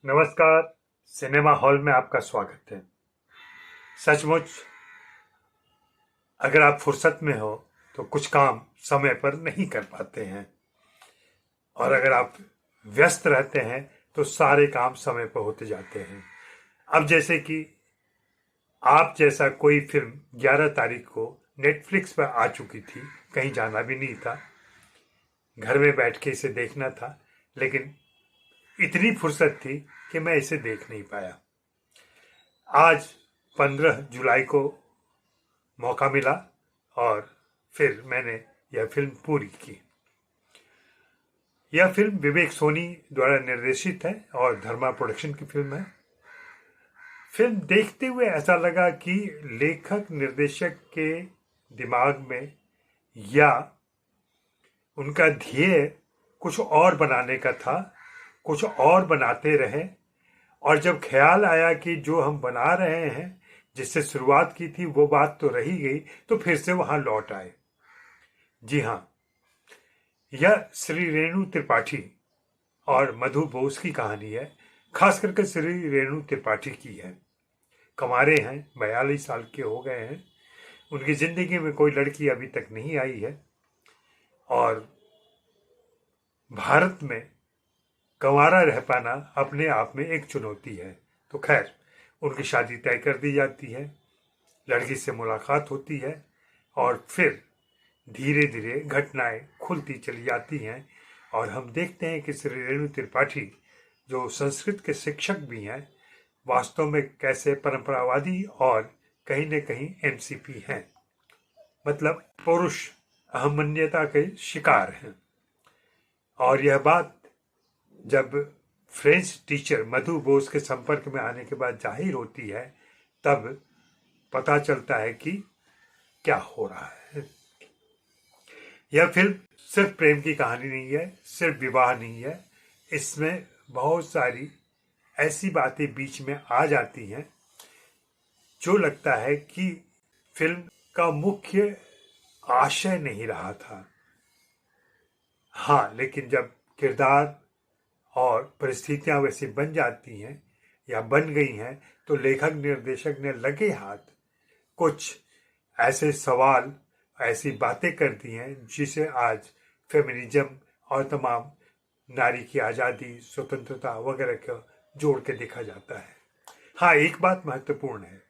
नमस्कार। Cinema hall में आपका स्वागत है। सचमुच अगर आप फुर्सत में हो तो कुछ काम समय पर नहीं कर पाते हैं, और अगर आप व्यस्त रहते हैं तो सारे काम समय पर होते जाते हैं। अब जैसे कि आप जैसा कोई फिल्म 11 तारीख को नेटफ्लिक्स पर आ चुकी थी, कहीं जाना भी नहीं था, घर में बैठ के इसे देखना था, लेकिन इतनी फुर्सत थी कि मैं इसे देख नहीं पाया। आज 15 जुलाई को मौका मिला और फिर मैंने यह फिल्म पूरी की। यह फिल्म विवेक सोनी द्वारा निर्देशित है और धर्मा प्रोडक्शन की फिल्म है। फिल्म देखते हुए ऐसा लगा कि लेखक निर्देशक के दिमाग में या उनका ध्येय कुछ और बनाने का था, कुछ और बनाते रहे, और जब ख्याल आया कि जो हम बना रहे हैं, जिससे शुरुआत की थी, वो बात तो रही गई, तो फिर से वहां लौट आए। जी हाँ, यह श्री रेणु त्रिपाठी और मधु बोस की कहानी है। खास करके श्री रेणु त्रिपाठी की है। कमारे हैं, 42 साल के हो गए हैं। उनकी जिंदगी में कोई लड़की अभी तक नहीं आई है, और भारत में कंवारा रह पाना अपने आप में एक चुनौती है। तो खैर, उनकी शादी तय कर दी जाती है, लड़की से मुलाकात होती है, और फिर धीरे धीरे घटनाएं खुलती चली जाती हैं, और हम देखते हैं कि श्री रेणु त्रिपाठी, जो संस्कृत के शिक्षक भी हैं, वास्तव में कैसे परंपरावादी और कहीं न कहीं एमसीपी हैं, मतलब पुरुष अहमन्यता के शिकार हैं। और यह बात जब फ्रेंच टीचर मधु बोस के संपर्क में आने के बाद जाहिर होती है, तब पता चलता है कि क्या हो रहा है। यह फिल्म सिर्फ प्रेम की कहानी नहीं है, सिर्फ विवाह नहीं है। इसमें बहुत सारी ऐसी बातें बीच में आ जाती हैं जो लगता है कि फिल्म का मुख्य आशय नहीं रहा था। हाँ, लेकिन जब किरदार और परिस्थितियां वैसी बन जाती हैं या बन गई हैं, तो लेखक निर्देशक ने लगे हाथ कुछ ऐसे सवाल, ऐसी बातें कर दी हैं जिसे आज फेमिनिज्म और तमाम नारी की आज़ादी, स्वतंत्रता वगैरह को जोड़ के देखा जाता है। हाँ, एक बात महत्वपूर्ण है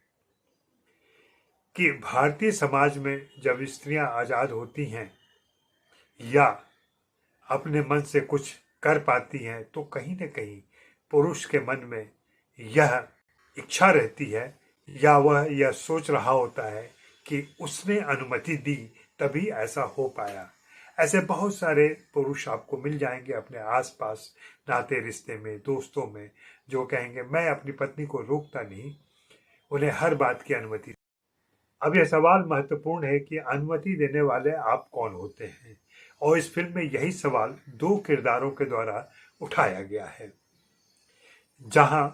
कि भारतीय समाज में जब स्त्रियां आज़ाद होती हैं या अपने मन से कुछ कर पाती हैं, तो कहीं न कहीं पुरुष के मन में यह इच्छा रहती है, या वह यह सोच रहा होता है कि उसने अनुमति दी तभी ऐसा हो पाया। ऐसे बहुत सारे पुरुष आपको मिल जाएंगे अपने आसपास, नाते रिश्ते में, दोस्तों में, जो कहेंगे मैं अपनी पत्नी को रोकता नहीं, उन्हें हर बात की अनुमति। अब यह सवाल महत्वपूर्ण है कि अनुमति देने वाले आप कौन होते हैं, और इस फिल्म में यही सवाल दो किरदारों के द्वारा उठाया गया है, जहां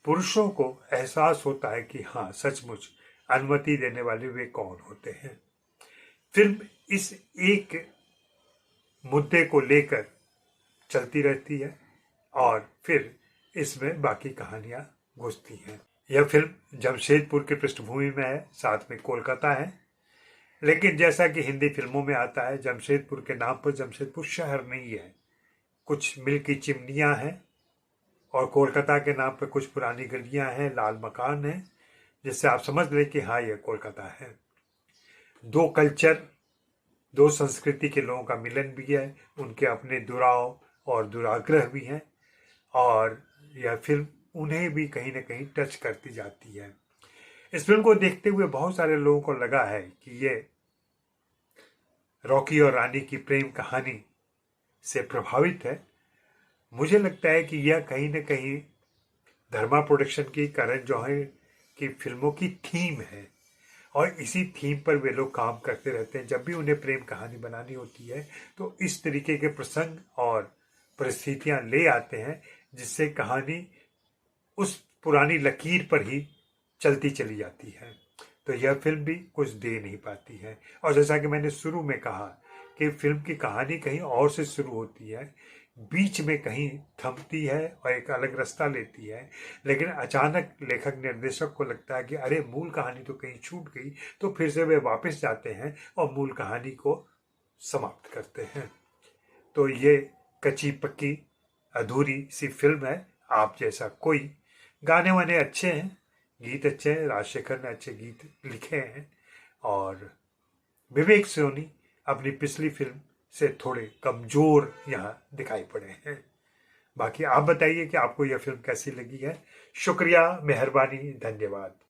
पुरुषों को एहसास होता है कि हाँ, सचमुच अनुमति देने वाले वे कौन होते हैं। फिल्म इस एक मुद्दे को लेकर चलती रहती है, और फिर इसमें बाकी कहानियां घुसती हैं। यह फिल्म जमशेदपुर की पृष्ठभूमि में है, साथ में कोलकाता है, लेकिन जैसा कि हिंदी फिल्मों में आता है, जमशेदपुर के नाम पर जमशेदपुर शहर नहीं है, कुछ मिल की चिमनियां हैं, और कोलकाता के नाम पर कुछ पुरानी गलियां हैं, लाल मकान हैं, जिससे आप समझ लें कि हाँ, यह कोलकाता है। दो कल्चर, दो संस्कृति के लोगों का मिलन भी है, उनके अपने दुराव और दुराग्रह भी हैं, और यह फिल्म उन्हें भी कहीं ना कहीं टच करती जाती है। इस फिल्म को देखते हुए बहुत सारे लोगों को लगा है कि ये रॉकी और रानी की प्रेम कहानी से प्रभावित है। मुझे लगता है कि यह कहीं न कहीं धर्मा प्रोडक्शन की, करण जौहर की फिल्मों की थीम है, और इसी थीम पर वे लोग काम करते रहते हैं। जब भी उन्हें प्रेम कहानी बनानी होती है तो इस तरीके के प्रसंग और परिस्थितियां ले आते हैं, जिससे कहानी उस पुरानी लकीर पर ही चलती चली जाती है। तो यह फिल्म भी कुछ दे नहीं पाती है, और जैसा कि मैंने शुरू में कहा कि फिल्म की कहानी कहीं और से शुरू होती है, बीच में कहीं थमती है और एक अलग रास्ता लेती है, लेकिन अचानक लेखक निर्देशक को लगता है कि अरे मूल कहानी तो कहीं छूट गई, तो फिर से वे वापस जाते हैं और मूल कहानी को समाप्त करते हैं। तो ये कच्ची पक्की अधूरी सी फिल्म है आप जैसा कोई। गाने वाने अच्छे हैं, गीत अच्छे हैं, राजशेखर ने अच्छे गीत लिखे हैं, और विवेक सोनी अपनी पिछली फिल्म से थोड़े कमजोर यहाँ दिखाई पड़े हैं। बाकी आप बताइए कि आपको यह फिल्म कैसी लगी है। शुक्रिया, मेहरबानी, धन्यवाद।